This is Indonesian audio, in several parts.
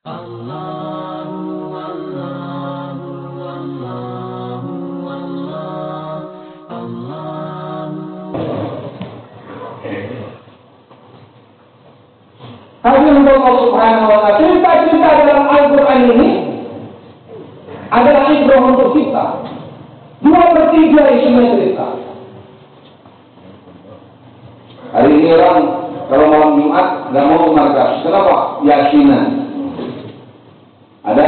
Hadirin Allah Subhanahu wa ta'ala, cerita-cerita dalam Al-Quran ini adalah ibrah untuk kita. 2/3 isinya cerita. Hari ini orang kalau malam Jumat nggak mau ke markas. Kenapa? Yasinan. Ada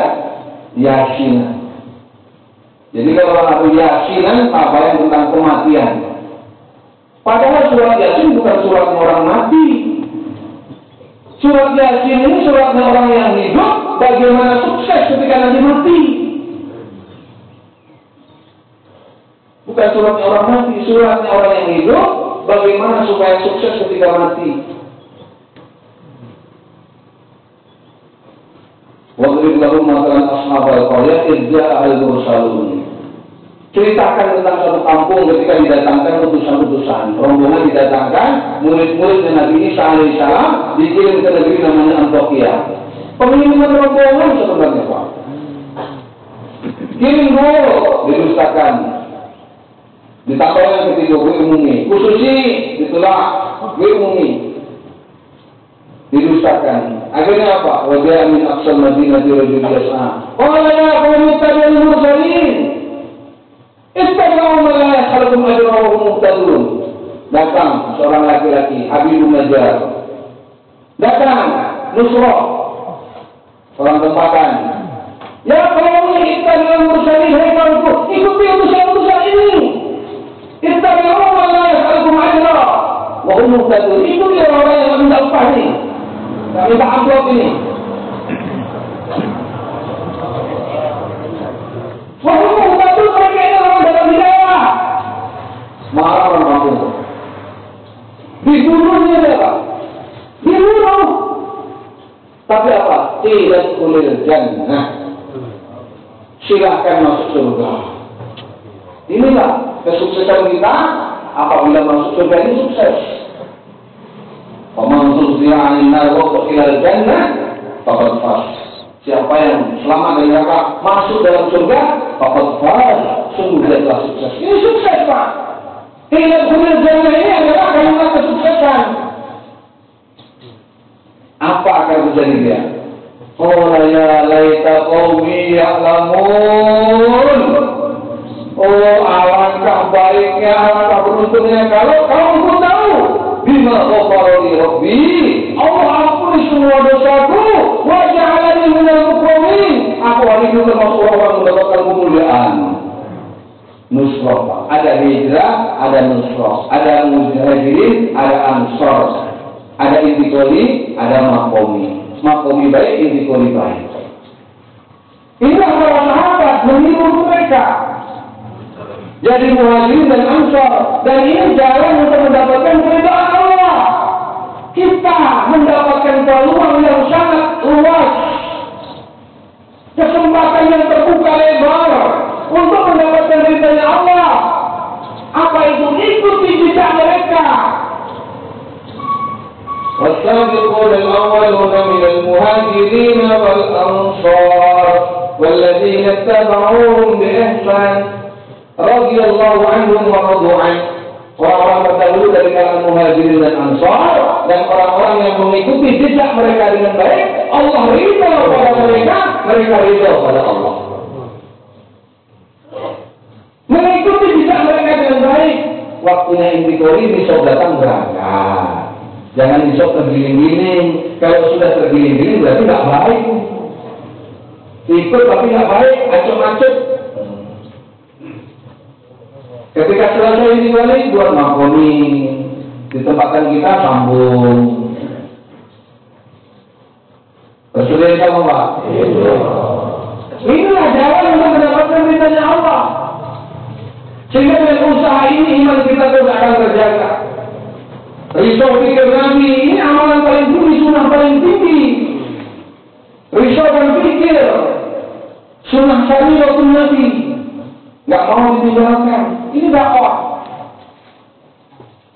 yasinan. Jadi kalau orang ada yasinan, apa yang tentang kematian. Padahal surat Yasin bukan surat orang mati. Surat Yasin ini suratnya orang yang hidup, bagaimana sukses ketika nanti mati. Bukan suratnya orang mati, suratnya orang yang hidup, bagaimana supaya sukses ketika mati. Wadrib lahum mathalan ashabal qaryah idh ja'ahal mursalun. Ceritakan tentang suatu kampung ketika didatangkan utusan-utusan. Rombongan didatangkan, murid-murid Nabi Isa alaihissalam dikirim ke negeri namanya Antioquia. Pengiriman rombongan sebenarnya Pak. Kirim dulu, didustakan. Ditambah yang ketiga, umumi. Khususi, ditolak, umumi. Didustakan. Akhirnya apa? Wajah min aqsal madinati rajul yas'a. Qala ya qawmi ittabi'ul mursalin. Istaghfiru la yakhluqum ajran wa hum muhtadun. Datang seorang laki-laki, Habibun Najjar. Datang Nusrah, orang tempatan. Ya qawmi ittabi'ul mursalin, hai kaumku, ikuti utusan-utusan ini. Istaghfiru la yakhluqum ajran wa hum muhtadun. Ikuti orang yang minta upah ini. Minta amplop ini. Wahum muhtadun, mereka ini orang dalam hidayah. Marah orang kampung. Dibunuhnya apa? Dibunuh. Tapi apa? Tidak kulil jannah. Silahkan masuk surga. Inilah kesuksesan kita apabila masuk surga ini sukses. Faman zuhziha 'anil nar wa udkhilal jannah faqad faz. Siapa yang selamat dari neraka masuk dalam surga, faqad faz. Sungguh dia telah sukses. Ini sukses Pak. Tidak kulil jannah ini adalah kalimat kesuksesan. Apa akan terjadi dia? Qala ya laita qaumi ya'lamun. Oh, alangkah baiknya, alangkah beruntungnya kalau kaumku tahu. Bima ghafara li rabbi, Allah ampuni semua dosaku, wa ja'alani minal mukramin. Aku hari ini termasuk orang mendapatkan kemuliaan. Nusrah, Pak. Ada hijrah, ada nusrah, ada muhajirin, ada ansor, ada intikoli, ada makomi. Makomi baik, intikoli baik. Inilah para sahabat meniru mereka. Jadi muhajirin dan ansor, dan ini jalan untuk mendapatkan keridhaan Allah. Kita mendapatkan peluang yang sangat luas, kesempatan yang terbuka lebar untuk mendapatkan keridhaan Allah. Apa itu? Ikuti jejak mereka. والسابقون الأولون من المهاجرين والأنصار والذين اتبعوهم بإحسان رضي الله عنهم ورضوا عنه. Orang-orang terdahulu dari kalangan muhajirin dan ansar dan orang-orang yang mengikuti jejak mereka dengan baik, Allah ridha pada mereka, mereka ridha pada Allah. Mengikuti jejak mereka dengan baik, waktunya intikori besok datang berangkat. Jangan besok tergiling-giling. Kalau sudah tergiling-giling berarti nggak baik. Ikut tapi nggak baik, acuk-acuk. Ketika selesai ini balik buat makomi, ditempatkan kita sambung. Bersedia sama Pak? Inilah jalan untuk mendapatkan ridhanya Allah. Sehingga dengan usaha ini iman kita terus akan terjaga. Risau pikir Nabi, ini amalan paling tinggi, sunnah paling tinggi. Risau dan pikir sunnah syariatun Nabi nggak mau ditinggalkan. Ini dakwah.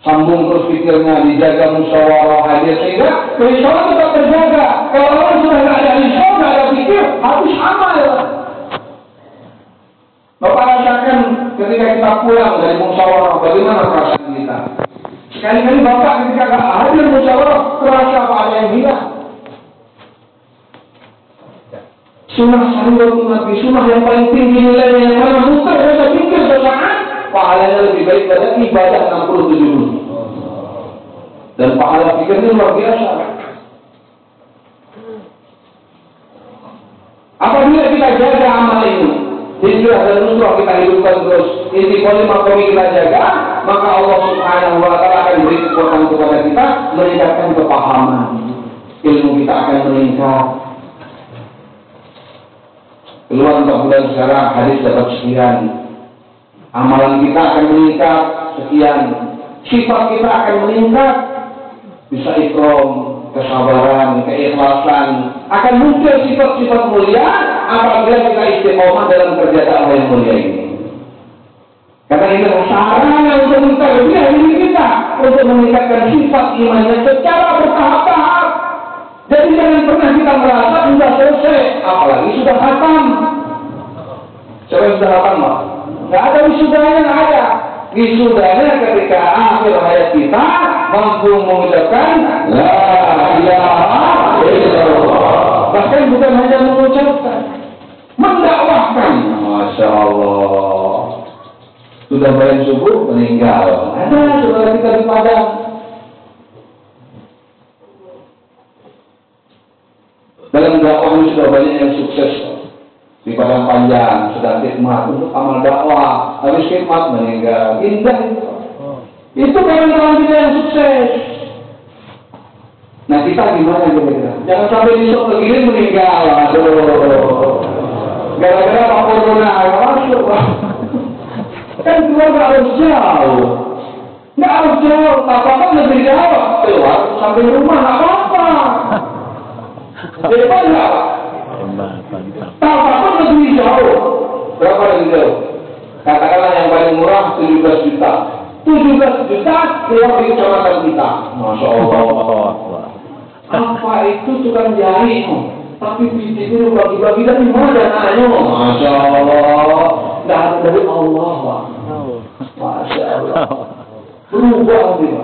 Sambung terus pikirnya, dijaga musyawarah hadir sehingga risau tetap terjaga. Kalau orang sudah nggak ada risau, nggak ada ketika kita pulang dari musyawarah, bagaimana perasaan kita? Sekali-kali Bapak ketika nggak hadir musyawarah, terasa apa ada yang hilang? Sunnah sariwatu Nabi, sunnah yang paling tinggi nilainya yang mana bukan rasa pikir sesaat, pahalanya lebih baik pada ibadah 60-70. Dan pahala pikirnya luar biasa. Apabila kita jaga amal ini, hijrah dan nusrah kita hidupkan terus, istiqomah kita jaga, maka Allah Subhanahu wa Ta'ala akan beri kekuatan kepada kita, meningkatkan kepahaman, ilmu kita akan meningkat. Keluar 4 bulan sekarang, hadis dapat sekian, amalan kita akan meningkat sekian, sifat kita akan meningkat, bisa ikram, kesabaran, keikhlasan, akan muncul sifat-sifat mulia apabila kita istiqomah dalam kerja dakwah yang mulia ini. Karena ini sarana untuk menterbiah diri kita untuk meningkatkan sifat imannya secara bertahap-tahap. Jadi jangan pernah kita merasa sudah selesai, apalagi sudah khatam. Siapa yang sudah khatam, Pak? Nggak ada wisudanya, nggak ada. Wisudanya ketika akhir hayat kita mampu mengucapkan La ilaha illallah. Bahkan bukan hanya mengucapkan, mendakwahkan. Masya Allah. Sudah bayang subuh meninggal. Ada saudara kita di Padang. Dalam dakwah ini sudah banyak yang sukses. Di Padang Panjang sedang khidmat untuk amal dakwah, habis khidmat meninggal. Indah itu. Itu kawan-kawan kita yang sukses. Nah kita gimana kira-kira? Jangan sampai besok begini meninggal. Aduh. Gara-gara Pak Corona masuk. Kan keluar harus jauh. Nggak harus jauh. Apa-apa lebih jauh. Keluar sampai rumah nggak apa-apa. Jadi apa enggak? Apa-apa lebih jauh. Berapa lebih jauh? Katakanlah yang paling murah 17 juta. 17 juta keluar di kecamatan kita. Masya Allah. Apa itu tukang jahit? Tapi biji itu bagi-bagi dari mana dananya? Masya Allah. Dari Allah, Pak. Masya Allah. Berubah dia.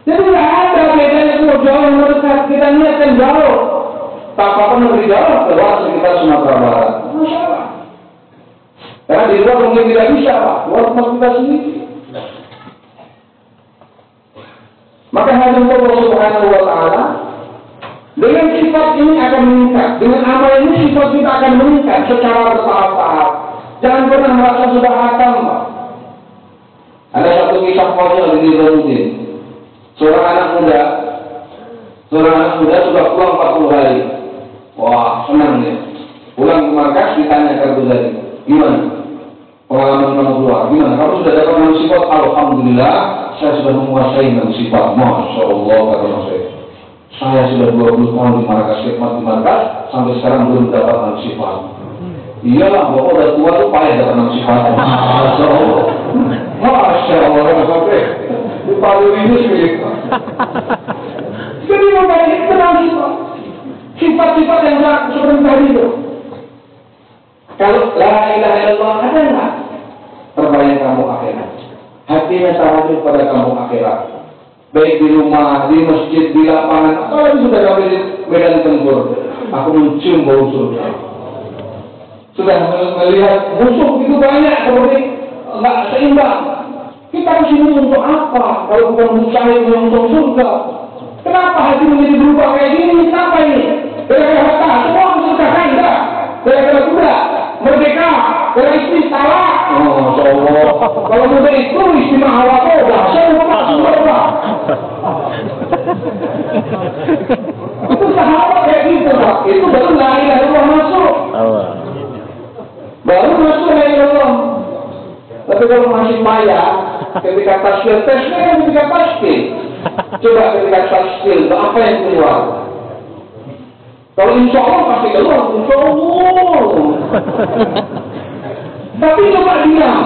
Jadi tidak ada bedanya kalau jauh mendekat. Kita niatkan jauh. Tak apa-apa negeri jauh keluar sekitar Sumatera Barat. Masya Allah. Karena di luar mungkin tidak bisa, Pak. Luar tempat kita sendiri. Maka hadirin Allah Subhanahu wa Ta'ala, dengan sifat ini akan meningkat, dengan amal ini sifat kita akan meningkat secara bertahap-tahap. Jangan pernah merasa sudah hatam, Pak. Ada satu kisah konyol di Nizamudin. Seorang anak muda sudah pulang 40 hari. Wah, senang dia. Pulang ke markas ditanya kartu tadi, gimana pengalaman kamu keluar? Gimana? Kamu sudah dapat enam sifat? Alhamdulillah, saya sudah menguasai enam sifat. Masya Allah, kata saya sudah 20 tahun di markas, khidmat di markas, sampai sekarang belum dapat enam sifat. Iyalah, bapak udah tua tuh payah dapat enam sifat. Masya Allah, Masya Allah, sampai di Palu ini sih. Jadi makanya kenal sifat-sifat yang seperti tadi itu. Kalau la ilaha illallah ada nggak terbayang kamu akhirat? Hatinya terhadap pada kamu akhirat. Baik di rumah, di masjid, di lapangan, apalagi sudah sampai di medan tempur. Aku mencium bau surga. Sudah melihat musuh itu banyak seperti nggak seimbang. Kita kesini untuk apa? Kalau bukan mencari untuk surga. Kenapa hati menjadi berubah kayak gini? Kenapa ini? Gara-gara harta, semua surga kaya. Gara-gara kuda, merdeka, gara istri salah. Oh, Masya Allah. Kalau muda itu istimewa Allah, saya lupa masuk surga. Itu sahabat kayak gitu, Pak. Itu baru la ilaha illallah masuk. Baru masuk la ilaha illallah. Tapi kalau masih maya, ketika tasbih, tesnya kan ketika tasbih. Coba ketika tasbih, apa yang keluar? Kalau insya Allah pasti keluar, insya Allah. Tapi coba diam.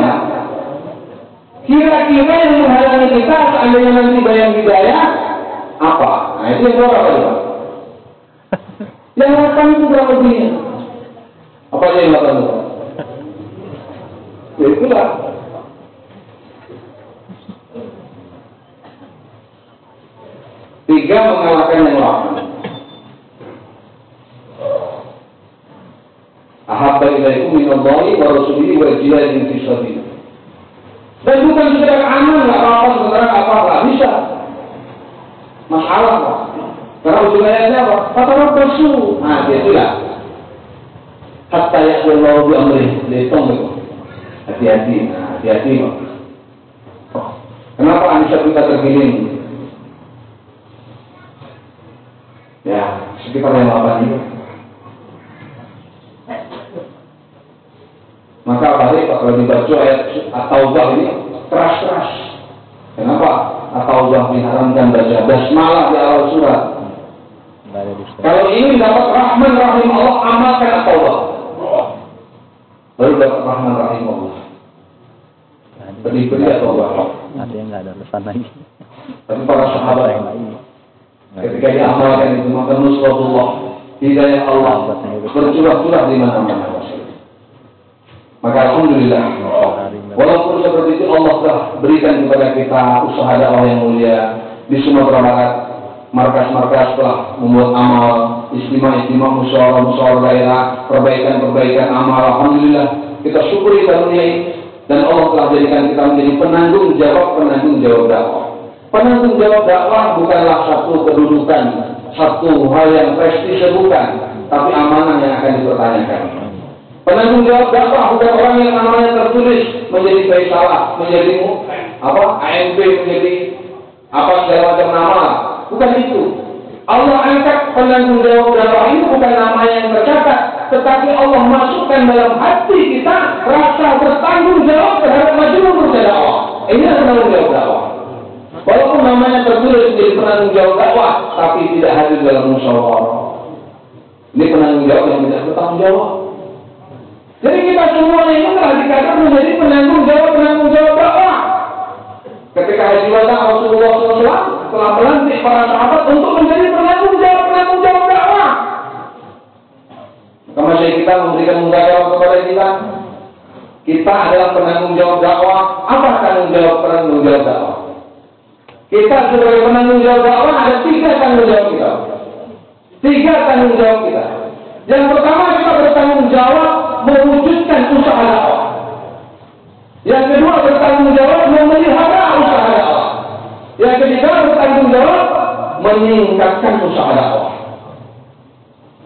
Kira-kira yang menghalangi kita seandainya nanti bayang hidayah, apa? Nah itu yang keluar apa ya? Yang lakukan itu berapa lebihnya? Apa yang lakukan itu? Ya itulah. 3 mengalahkan yang lain. Ahabba ilaikum minallahi wa rasulihi wa jihadin fi sabilillah. Dan bukan sekedar aman, nggak apa-apa, sebenarnya apa-apa, bisa. Masalah kok. Karena ujungnya apa? Kata Rasul. Nah, dia itulah. Hatta yaqulu bi amri, dihitung itu. Hati-hati, nah, hati-hati kok. Kenapa Aisyah kita tergiling? Ya, sekitar yang 8 itu. Maka balik kalau dibaca ayat At-Taubah ini keras-keras. Kenapa? At-Taubah diharamkan baca basmalah di awal surat. Kalau ini dapat rahman rahim Allah, amalkan At-Taubah. Baru dapat rahman rahim Allah. Beri At-Taubah. Ada yang nggak ada lesan lagi. Tapi para sahabat ketika diamalkan itu maka nusratullah, hidayah Allah bercurah-curah di mana-mana. Maka alhamdulillah, walaupun seperti itu Allah telah berikan kepada kita usaha dakwah yang mulia di Sumatera Barat. Markas-markas telah membuat amal, istimewa musyawarah daerah, perbaikan amal. Alhamdulillah, kita syukuri karunia ini dan Allah telah jadikan kita menjadi penanggung jawab dakwah. Penanggung jawab dakwah bukanlah satu kedudukan, satu hal yang prestise, bukan, tapi amanah yang akan dipertanyakan. Penanggung jawab dakwah bukan orang yang namanya tertulis menjadi Faisalah, menjadi AMP, menjadi segala macam nama. Bukan itu. Allah angkat penanggung jawab dakwah ini bukan nama yang tercatat, tetapi Allah masukkan dalam hati kita rasa bertanggung jawab terhadap majmuu dakwah. Ini adalah penanggung jawab dakwah. Walaupun namanya tertulis menjadi penanggung jawab dakwah, tapi tidak hadir dalam musyawarah. Ini penanggung jawab yang tidak bertanggung jawab. Jadi kita semua ini telah dikatakan menjadi penanggung jawab dakwah. Ketika haji wada Rasulullah SAW telah melantik para sahabat untuk menjadi penanggung jawab dakwah. Maka masyarakat kita memberikan mudah kepada kita. Kita adalah penanggung jawab dakwah. Apa penanggung jawab dakwah? Kita sebagai penanggung jawab dakwah ada 3 tanggung jawab kita. 3 tanggung jawab kita. Yang pertama, kita bertanggung jawab mewujudkan usaha dakwah. Yang kedua, bertanggung jawab memelihara usaha dakwah. Yang ketiga, bertanggung jawab meningkatkan usaha dakwah.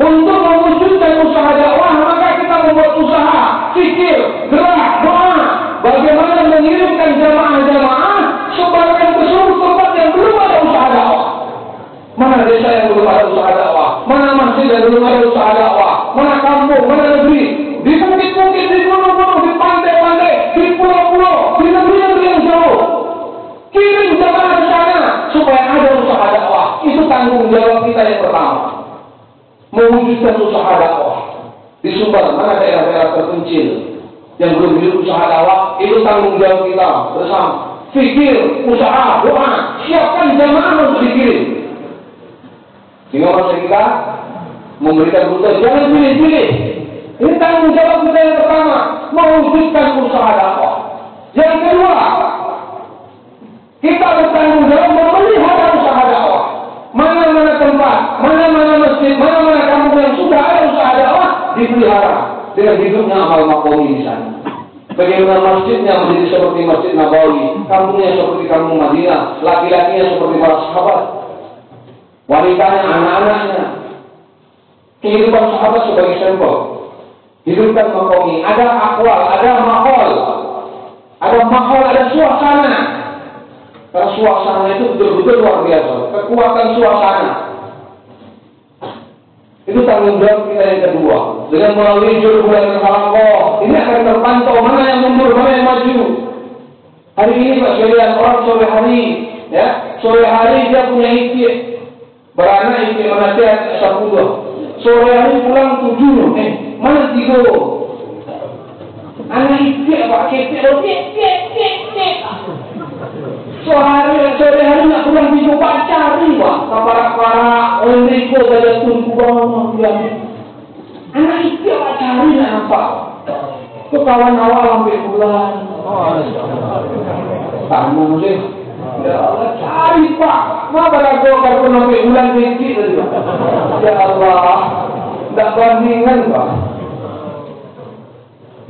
Untuk mewujudkan usaha dakwah, maka kita membuat usaha, fikir, gerak, doa, bagaimana mengirimkan jamaah-jamaah sebarkan ke seluruh tempat yang belum ada usaha dakwah. Mana desa yang belum ada usaha dakwah? Mana masjid yang belum ada usaha dakwah? Mana kampung, mana negeri? Di bukit-bukit, di gunung-gunung, di pantai-pantai, di pulau-pulau, di negeri-negeri yang jauh. Kirim jamaah ke sana supaya ada usaha dakwah. Itu tanggung jawab kita yang pertama. Mewujudkan usaha dakwah. Di Sumbar, mana daerah-daerah terpencil yang belum ada usaha dakwah, itu tanggung jawab kita bersama. Fikir, usaha, doa, siapkan jamaah untuk dikirim. Sehingga masa kita memberikan rute, jangan pilih-pilih. Ini tanggung jawab kita yang pertama, mewujudkan usaha dakwah. Yang kedua, kita bertanggung jawab memelihara usaha dakwah. Mana-mana tempat, mana-mana masjid, mana-mana kampung yang sudah ada usaha dakwah dipelihara dengan hidupnya amal makomi di sana. Bagaimana masjidnya menjadi seperti Masjid Nabawi, kampungnya seperti kampung Madinah, laki-lakinya seperti para sahabat, wanitanya, anak-anaknya. Kehidupan sahabat sebagai sampel. Hidupkan makomi, ada akwal, ada mahol, ada suasana. Karena suasana itu betul-betul luar biasa, kekuatan suasana. Itu tanggung jawab kita yang kedua. Dengan melalui juru bulan Al-Falaqah, ini akan terpantau mana yang mundur, mana yang maju. Hari ini Pak sekalian, orang sore hari, ya, sore hari dia punya ikhtiar, beranak ikhtiar menasihat 10. Sore hari pulang 7. Mana 3? Anak ikhtiar Pak, ikhtiar. Sore hari nak pulang 3 Pak, cari Pak. Para Enrico saja tunggu bangun dia. Anak ikhtiar Pak, cari nak apa? Itu kawan awal sampai bulan. Tamu sih. Ya Allah, cari Pak. Kenapa lagu kalau sampai bulan kecil tadi Pak? Ya Allah, tidak bandingan Pak.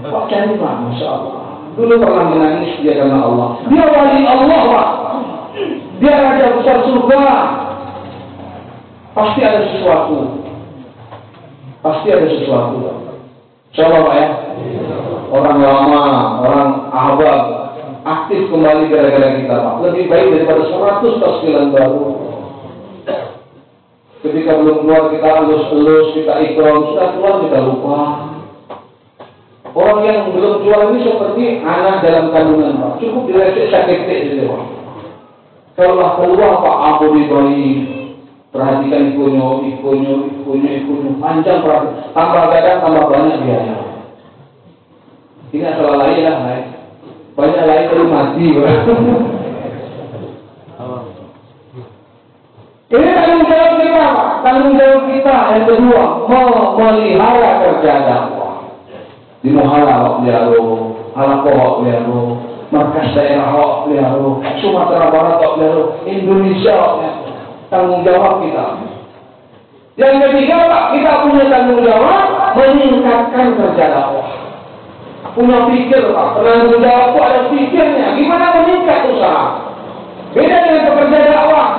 Pak cari Pak, Masya Allah. Dulu pernah menangis dia karena Allah. Dia wali Allah Pak. Dia raja besar surga. Pasti ada sesuatu. Pasti ada sesuatu. Coba Pak ya. Orang lama, orang ahbab aktif kembali gara-gara kita Pak. Lebih baik daripada 100 tasbilan baru. Ketika belum keluar kita elus-elus, kita ikram, sudah keluar kita lupa. Orang yang belum keluar ini seperti anak dalam kandungan Pak. Cukup diresik sakit saja Pak. Kalau keluar Pak ampuni bayi. Perhatikan ikunyo, panjang perhatian. Tambah gadang, tambah banyak biaya. Ini asal lain lah, banyak lain baru mati. Ini tanggung jawab kita, Pak. Tanggung jawab kita yang kedua, memelihara kerja dakwah. Di Muhala, Liaro, Alakoh, Liaro, Markas Daerah, Liaro, Sumatera Barat, Liaro, Indonesia, tanggung jawab kita. Yang ketiga, Pak, kita punya tanggung jawab meningkatkan kerja dakwah. Punya pikir Pak, penanggung jawab itu ada pikirnya. Gimana meningkat usaha? Beda dengan pekerja dakwah.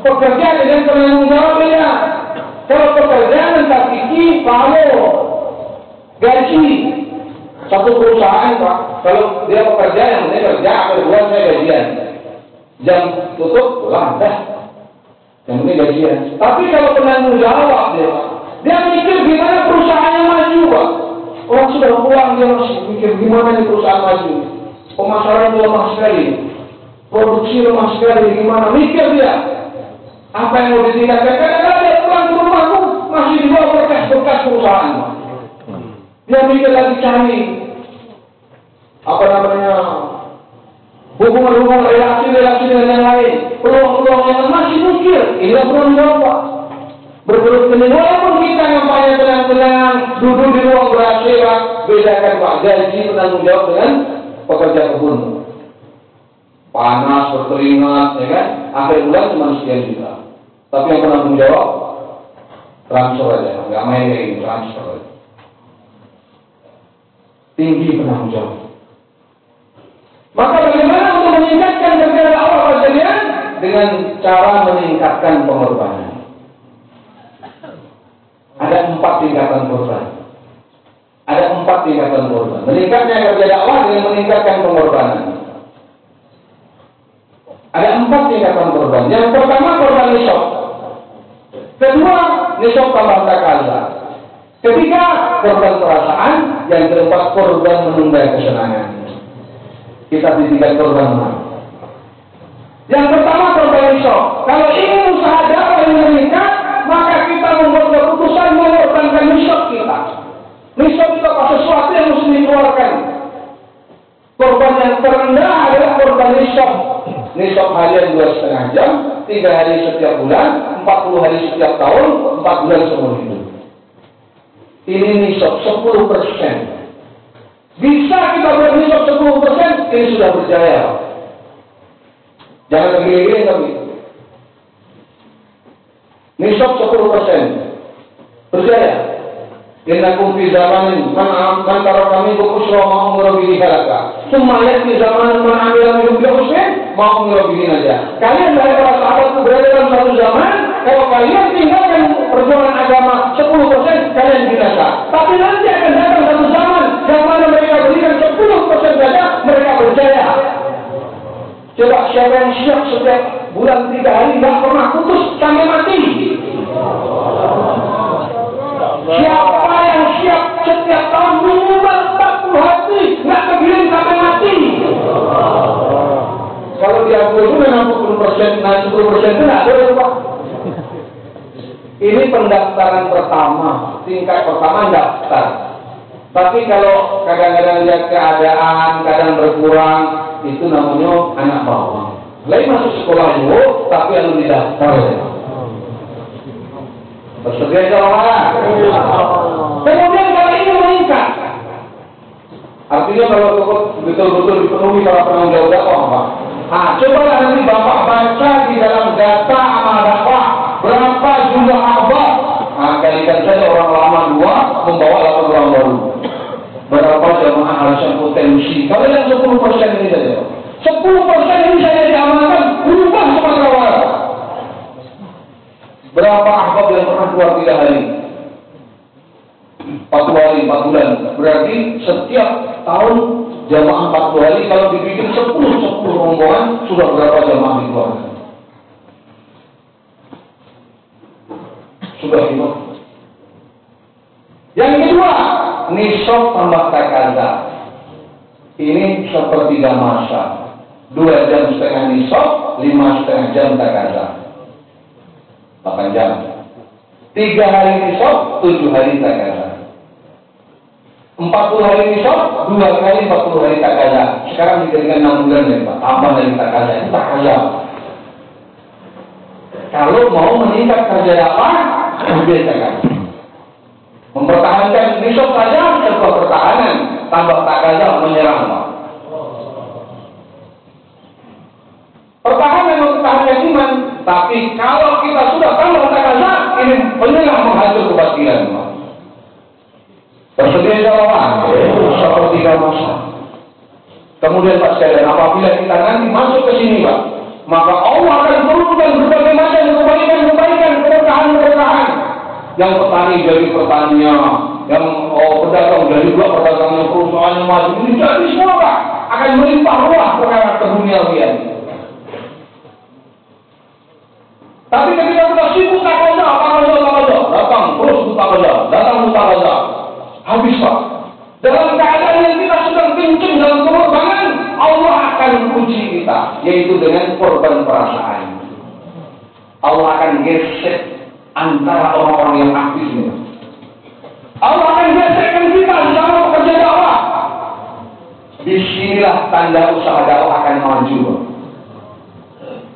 Pekerja dengan penanggung jawab beda. Kalau pekerja mentah fikih, pahala, gaji. Satu perusahaan Pak, kalau dia pekerja yang penting kerja, akhir bulan saya gajian. Jam tutup, pulang, dah. Yang penting gajian. Tapi kalau penanggung jawab dia mikir gimana perusahaannya maju Pak. Orang sudah pulang, dia masih mikir gimana nih perusahaan maju. Pemasaran lemah sekali, produksi lemah sekali, gimana? Mikir dia. Apa yang mau ditingkatkan? Kadang-kadang dia pulang ke rumah tuh masih di bawah berkas-berkas perusahaan. Dia mikir lagi cari hubungan-hubungan relasi dengan yang lain, peluang-peluang yang masih mikir. Ini yang perlu dijawab. Bergelut kening, walaupun kita nampaknya tenang-tenang, duduk di ruang berhasil, Pak. Bedakan Pak, gaji penanggung jawab dengan pekerja kebun. Panas, berkeringat, ya kan? Akhir bulan cuma sekian juta. Tapi yang penanggung jawab, transfer aja, nggak main kayak gini, transfer aja. Tinggi penanggung jawab. Maka bagaimana untuk meningkatkan kerja dakwah kalian? Dengan cara meningkatkan pengorbanan. Ada 4 tingkatan korban. Meningkatnya kerja dakwah dengan meningkatkan pengorbanan. Ada 4 tingkatan korban. Yang pertama korban nisab. Kedua nisab tambah takala. Ketiga korban perasaan. Yang keempat korban menunda kesenangan. Kita ditingkat korban mana? Yang pertama korban nisab. Kalau ingin usaha dakwah yang meningkat, maka kita membuat keputusan mengorbankan nisab kita. Nisab itu apa? Sesuatu yang mesti dikeluarkan. Korban yang terendah adalah korban nisab. Nisab harian 2,5 jam, 3 hari setiap bulan, 40 hari setiap tahun, 4 bulan seumur hidup. Ini nisab 10%. Bisa kita bernisab 10%, ini sudah berjaya. Jangan begini-begini tapi. Nisab 10%. Berjaya. Innakum fi zamanin man tarakami bukusra ma'umura bihi halaka. Summa yati zamanin man amila minhum bi'usrin ma'umura bihi najah. Kalian dari para sahabat berada dalam satu zaman, kalau kalian tinggalkan perjuangan agama 10%, kalian binasa. Tapi nanti akan datang satu zaman yang mana mereka berikan 10% saja, mereka berjaya. Coba siapa yang siap setiap bulan 3 hari tidak pernah putus sampai mati? Siapa yang siap setiap tahun minimal 40 hati nggak kegiling sampai mati? Kalau dia 60%, 60% itu nggak boleh Pak. Ini pendaftaran pertama, tingkat pertama daftar. Tapi kalau kadang-kadang lihat keadaan, kadang berkurang, itu namanya anak bawang. Lain masuk sekolah dulu, tapi yang didaftar. Bersedia jawab. Kemudian kalau ini meningkat, artinya kalau betul-betul dipenuhi para penanggung jawab dakwah, Pak. Nah, cobalah nanti Bapak baca di dalam data amal dakwah berapa jumlah abad. Nah, kalikan saja orang lama 2 membawa 8 orang baru. Berapa jamaah harusnya potensi? Kalau yang 10% ini saja. 10% ini saja diamalkan, berubah Sumatera Barat. Berapa ahbab yang pernah keluar 3 hari? 40 hari, 4 bulan. Berarti setiap tahun jamaah 40 hari, kalau dibikin 10 rombongan, sudah berapa jamaah dikeluarkan? Sudah itu. Yang kedua, nisab tambah takaza. Ini sepertiga masa. 2,5 jam nisab, 5,5 jam takaza. 8 jam. 3 hari nisab, 7 hari takaza. 40 hari nisab, 2 kali 40 hari takaza. Sekarang dijadikan 6 bulan ya Pak. Tambah dari takaza, itu takaza. Kalau mau meningkat kerja dakwah, ambil takaza. Mempertahankan nisab saja sebuah pertahanan, tambah takaza menyerang Pak. Pertahanan mempertahankan iman, tapi kalau kita sudah tambah takaza, ini menyerang menghancur kebatilan Pak. Bersedia insyaAllah sepertiga masa. Kemudian Pak sekalian, apabila kita nanti masuk ke sini Pak, maka Allah akan turunkan berbagai macam kebaikan-kebaikan, keberkahan-keberkahan. Yang petani jadi petaninya, yang pedagang jadi juga pedagangnya, perusahaannya maju. Ini jadi semua Pak, akan melimpah ruah perkara keduniawian. Tapi ketika kita sibuk takaza, datang terus takaza. Habis Pak. Dalam keadaan yang kita sedang kencing dalam pengorbanan, Allah akan uji kita, yaitu dengan korban perasaan. Allah akan gesek antara orang-orang yang aktif ini. Allah akan gesekkan kita sama pekerja dakwah. Disinilah tanda usaha dakwah akan maju.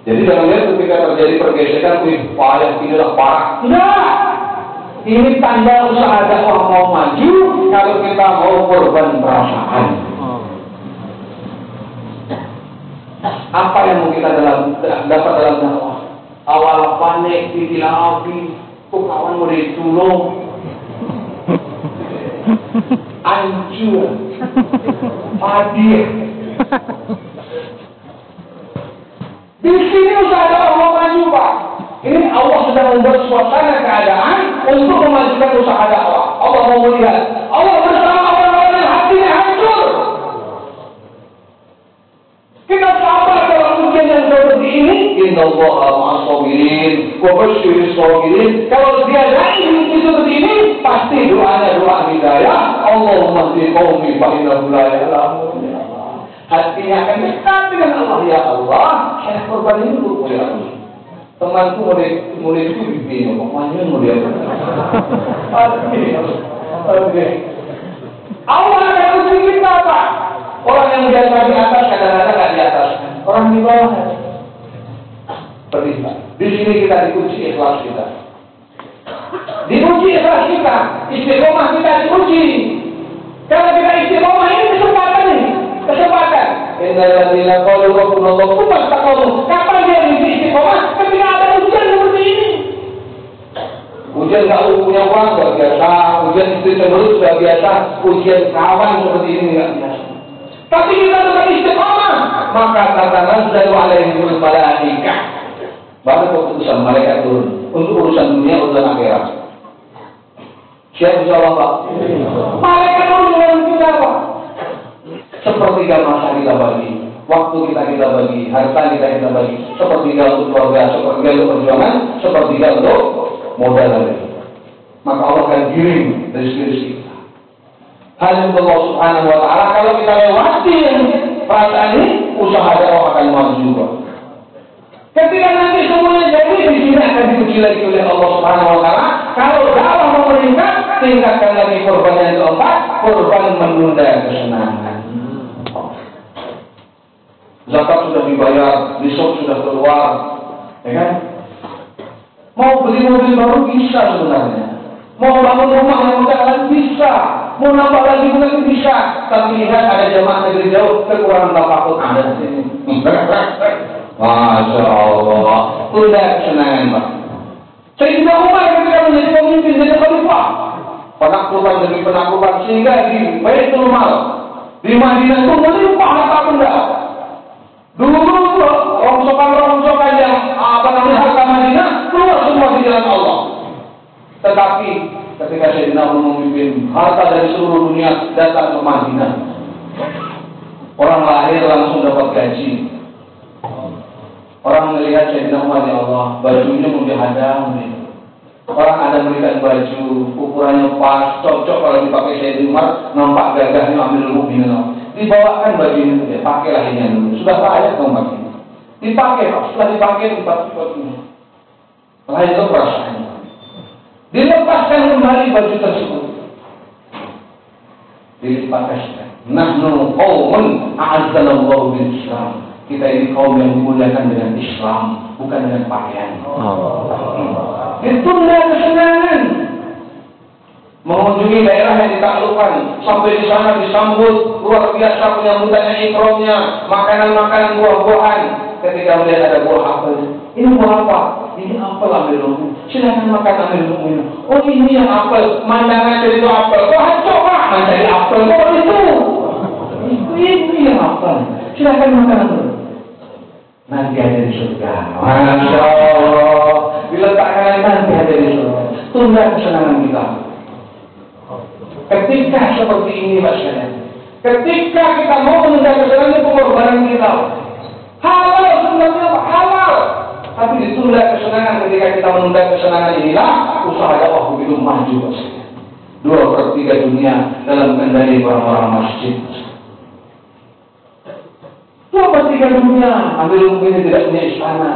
Jadi jangan lihat ketika terjadi pergesekan, payah inilah parah. Tidak. Ini tanda usaha dakwah mau maju kalau kita mau korban perasaan. Apa yang mau kita dapat dalam dakwah? Awal panik, ditilang api, kawan mau ditulung, hancur, hadir. Di sini usaha dakwah mau maju Pak. Ini Allah sedang membuat suasana keadaan untuk memajukan usaha dakwah. Allah mau melihat. Allah bersama orang-orang yang hatinya hancur. Kita sabar dalam ujian yang seperti ini. Innallaha ma'as-sabirin wa basyyiris sabirin. Kalau dia dari ujian seperti ini, pasti doanya doa hidayah. Allahumma hdi qaumi fa innahum la ya'lamun. Hatinya akan dekat dengan Allah. Ya Allah, saya korban ini dulu ya Allah. Temanku mulai itu bimbing, pokoknya mulai oke. Allah akan uji kita Pak. Orang yang biasa di atas kadang-kadang nggak di atas. Orang di bawah. Seperti Pak. Di sini kita diuji ikhlas kita. Diuji ikhlas kita. Istiqomah kita diuji. Kalau kita istiqomah ini kesempatan nih. Kesempatan. Innalladzina qalu rabbunallah tsumma istaqamu. Kapan dia diuji istiqomah? Ketika ada ujian seperti ini. Ujian nggak punya uang nggak biasa. Ujian istri terus nggak biasa. Ujian kawan seperti ini nggak biasa. Tapi kita tetap istiqomah. Maka tatanazzalu alaihimul malaikah. Baru keputusan malaikat turun untuk urusan dunia, urusan akhirat. Siap insyaallah Pak. Malaikat turun dengan kita Pak. Sepertiga masa kita bagi, waktu kita bagi, harta kita bagi, sepertiga untuk keluarga, sepertiga untuk perjuangan, sepertiga untuk modal lagi. Maka Allah akan giring rezeki kita. Hanya untuk Allah Subhanahu Wa Taala. Kalau kita lewati perasaan ini, usaha dakwah akan maju. Ketika nanti semuanya jadi, di sini akan diuji lagi oleh Allah Subhanahu Wa Taala. Kalau dakwah mau meningkat, tingkatkan lagi korban yang keempat, korban menunda kesenangan. Zakat sudah dibayar, nisab sudah keluar, ya kan? Mau beli mobil baru bisa sebenarnya. Mau bangun rumah yang megah bisa. Mau nambah lagi bukan bisa. Tapi lihat ada jamaah negeri jauh, kekurangan takut ada di sini. Masya Allah. Tunda kesenangan, Pak. Sayyidina Umar ketika menjadi pemimpin, jadi khalifah, penaklukan demi penaklukan, sehingga di Baitul Mal, di Madinah itu melimpah harta benda. Dulu rongsokan yang harta Madinah keluar semua di jalan Allah. Tetapi ketika Sayyidina Umar memimpin, harta dari seluruh dunia datang ke Madinah. Orang lahir langsung dapat gaji. Orang melihat Sayyidina Umar, ya Allah, bajunya mau dihadang. Orang ada memberikan baju, ukurannya pas, cocok kalau dipakai Sayyidina Umar, nampak gagahnya Amirul Mukminin. Dibawakan baju ini, ya, pakailah ini dulu. Sudah layak kamu pakai. Dipakai, Pak. Setelah dipakai, dipakai ini. Setelah itu perasaannya. Dilepaskan kembali baju tersebut. Dilepaskan. Nahnu qaumun a'azzallahu bil Islam. Kita ini kaum yang dimuliakan dengan Islam, bukan dengan pakaian. Ditunda kesenangan. Mengunjungi daerah yang ditaklukkan, sampai di sana disambut luar biasa penyambutannya, ikromnya, makanan-makanan, buah-buahan. Ketika melihat ada buah apel, ini buah apa? Ini apel Amirul Mukminin. Silakan makan Amirul Mukminin. Oh ini yang apel, mandangan dari itu apel. Oh coba mencari apel, oh itu. Ini yang apel. Silakan makan Amirul. Nanti ada di surga. Masya Allah. Diletakkan nanti ada di surga. Tunda kesenangan kita. Ketika seperti ini, Mas sekalian, ketika kita mau menunda kesenangan, pengorbanan kita halal, sebenarnya halal, tapi ditunda kesenangan. Ketika kita menunda kesenangan inilah usaha dakwah begitu maju, Mas sekalian. 2/3 dunia dalam kendali orang-orang masjid. 2/3 dunia, Amirul Mukminin tidak punya istana,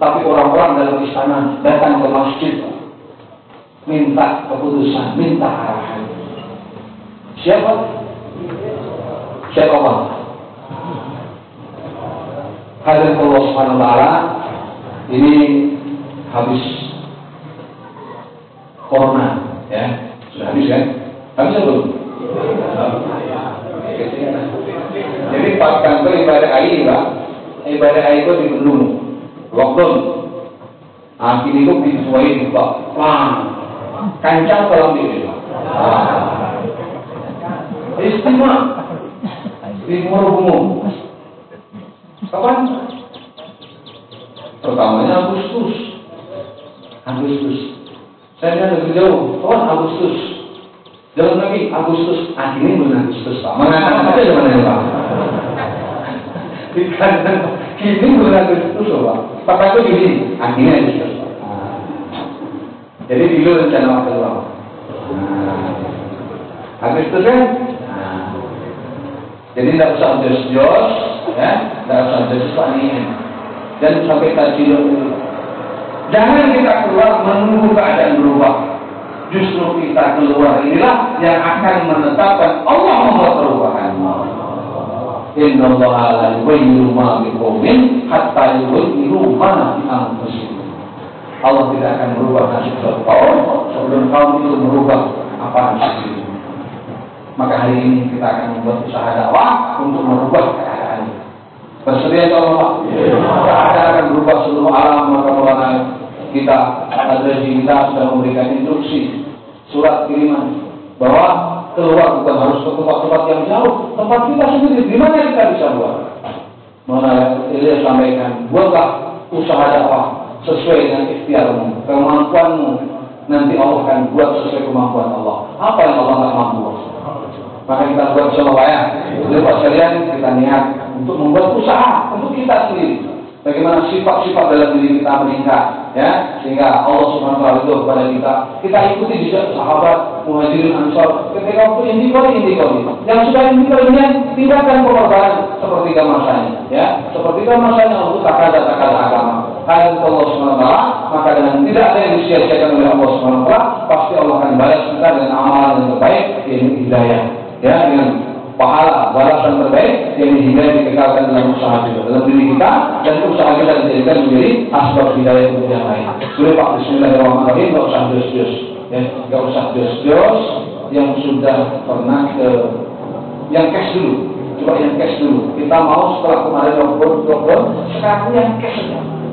tapi orang-orang dalam istana datang ke masjid, minta keputusan, minta arahan. Siapa? Siapa Allah? Hadirin Allah Subhanahu wa taala, ini habis corona, ya. Sudah habis kan? Habis belum? Jadi pas kantor ibadah air, Pak. Ibadah air itu di Gunung, lockdown. Akhirnya itu disuai Pak. Wah, kancang kolam ini, Pak. Istimewa di Murugumum. Kapan? Pertamanya Agustus. Saya kan lebih jauh. Kapan Agustus? Jalan lagi Agustus. Akhirnya bulan Agustus, Pak. Mengatakan apa yang mana Pak? Kini bulan Agustus, Pak. Pak itu gini. Akhirnya Agustus, Pak. Jadi dulu rencana waktu Pak. Agustus kan? Jadi tidak usah jos-jos, ya, tidak usah jos-jos ini. Dan sampai tadi dulu. Jangan kita keluar menunggu keadaan berubah. Justru kita keluar inilah yang akan menetapkan Allah membuat perubahan. Inna Allah la yughayyiru ma biqaumin hatta yughayyiru ma bi anfusihim. Allah tidak akan merubah nasib suatu kaum sebelum kaum itu merubah apa nasib itu. Maka hari ini kita akan membuat usaha dakwah untuk merubah keadaan. Bersedia Allah, keadaan akan berubah seluruh alam. Maka Maulana kita, Al-Raji kita sudah memberikan instruksi, surat kiriman bahwa keluar bukan harus ke tempat-tempat yang jauh, tempat kita sendiri. Di mana kita bisa buat? Maulana Ilyas sampaikan, buatlah usaha dakwah sesuai dengan ikhtiarmu, kemampuanmu. Nanti Allah akan buat sesuai kemampuan Allah. Apa yang Allah tak mampu? Maka kita buat bersama ya. Jadi Pak sekalian, kita niat untuk membuat usaha untuk kita sendiri. Bagaimana sifat-sifat dalam diri kita meningkat, ya, sehingga Allah Subhanahu wa taala itu kepada kita ikuti jejak sahabat Muhajirin Ansor ketika waktu intikoli. Yang sudah intikolinya tinggalkan pengorbanan seperti masanya, ya, seperti masanya untuk takada agama. Hal Allah Subhanahu wa taala, maka dengan tidak ada yang disia-siakan oleh Allah Subhanahu wa taala, pasti Allah akan balas kita dengan amalan yang terbaik, yaitu hidayah. Ya, dengan pahala balasan terbaik yang hidayah dikekalkan dalam usaha kita, dalam diri kita, dan usaha kita dijadikan menjadi asbab hidayah untuk yang lain. Boleh Pak, Bismillahirrahmanirrahim, nggak usah jos-jos, ya, nggak usah jos-jos. yang sudah pernah ke yang cash dulu. Coba yang cash dulu. Kita mau setelah kemarin lockdown, sekarang yang cash saja.